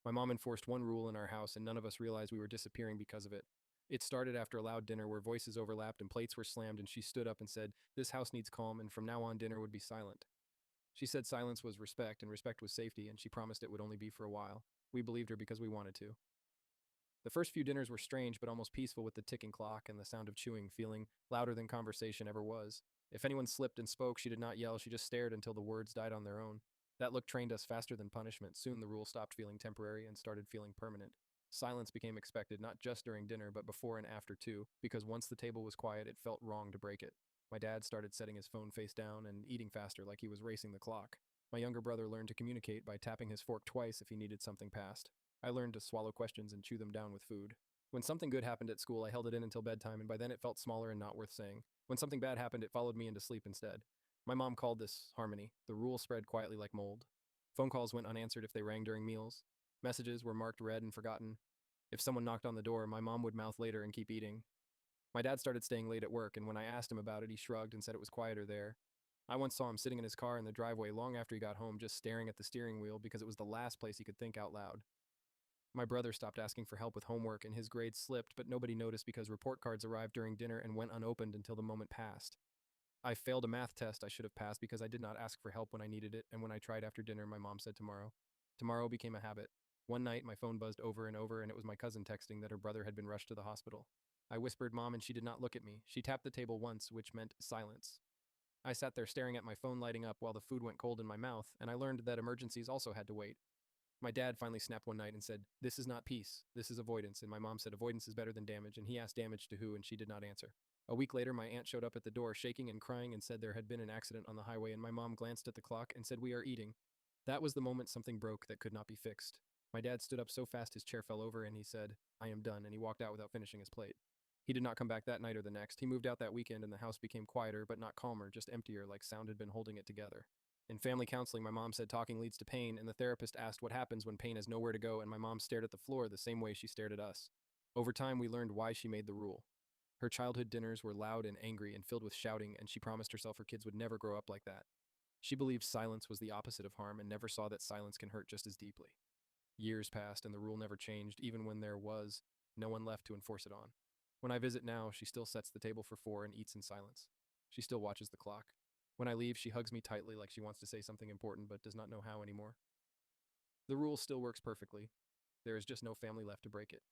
My mom enforced one rule in our house, and none of us realized we were disappearing because of it. It started after a loud dinner where voices overlapped and plates were slammed, and she stood up and said, "This house needs calm, and from now on, dinner would be silent." She said silence was respect, and respect was safety, and she promised it would only be for a while. We believed her because we wanted to. The first few dinners were strange but almost peaceful with the ticking clock and the sound of chewing feeling louder than conversation ever was. If anyone slipped and spoke, she did not yell, she just stared until the words died on their own. That look trained us faster than punishment. Soon the rule stopped feeling temporary and started feeling permanent. Silence became expected, not just during dinner, but before and after too, because once the table was quiet, it felt wrong to break it. My dad started setting his phone face down and eating faster like he was racing the clock. My younger brother learned to communicate by tapping his fork twice if he needed something passed. I learned to swallow questions and chew them down with food. When something good happened at school, I held it in until bedtime, and by then it felt smaller and not worth saying. When something bad happened, it followed me into sleep instead. My mom called this harmony. The rule spread quietly like mold. Phone calls went unanswered if they rang during meals. Messages were marked read and forgotten. If someone knocked on the door, my mom would mouth later and keep eating. My dad started staying late at work, and when I asked him about it, he shrugged and said it was quieter there. I once saw him sitting in his car in the driveway long after he got home, just staring at the steering wheel because it was the last place he could think out loud. My brother stopped asking for help with homework, and his grades slipped, but nobody noticed because report cards arrived during dinner and went unopened until the moment passed. I failed a math test I should have passed because I did not ask for help when I needed it, and when I tried after dinner, my mom said tomorrow. Tomorrow became a habit. One night, my phone buzzed over and over, and it was my cousin texting that her brother had been rushed to the hospital. I whispered, "Mom," and she did not look at me. She tapped the table once, which meant silence. I sat there staring at my phone lighting up while the food went cold in my mouth, and I learned that emergencies also had to wait. My dad finally snapped one night and said, "This is not peace, this is avoidance." And my mom said, "Avoidance is better than damage." And he asked damage to who, and she did not answer. A week later, my aunt showed up at the door, shaking and crying, and said there had been an accident on the highway. And my mom glanced at the clock and said, "We are eating." That was the moment something broke that could not be fixed. My dad stood up so fast his chair fell over, and he said, "I am done." And he walked out without finishing his plate. He did not come back that night or the next. He moved out that weekend, and the house became quieter, but not calmer, just emptier, like sound had been holding it together. In family counseling, my mom said talking leads to pain, and the therapist asked what happens when pain has nowhere to go, and my mom stared at the floor the same way she stared at us. Over time, we learned why she made the rule. Her childhood dinners were loud and angry and filled with shouting, and she promised herself her kids would never grow up like that. She believed silence was the opposite of harm and never saw that silence can hurt just as deeply. Years passed, and the rule never changed, even when there was no one left to enforce it on. When I visit now, she still sets the table for four and eats in silence. She still watches the clock. When I leave, she hugs me tightly like she wants to say something important but does not know how anymore. The rule still works perfectly. There is just no family left to break it.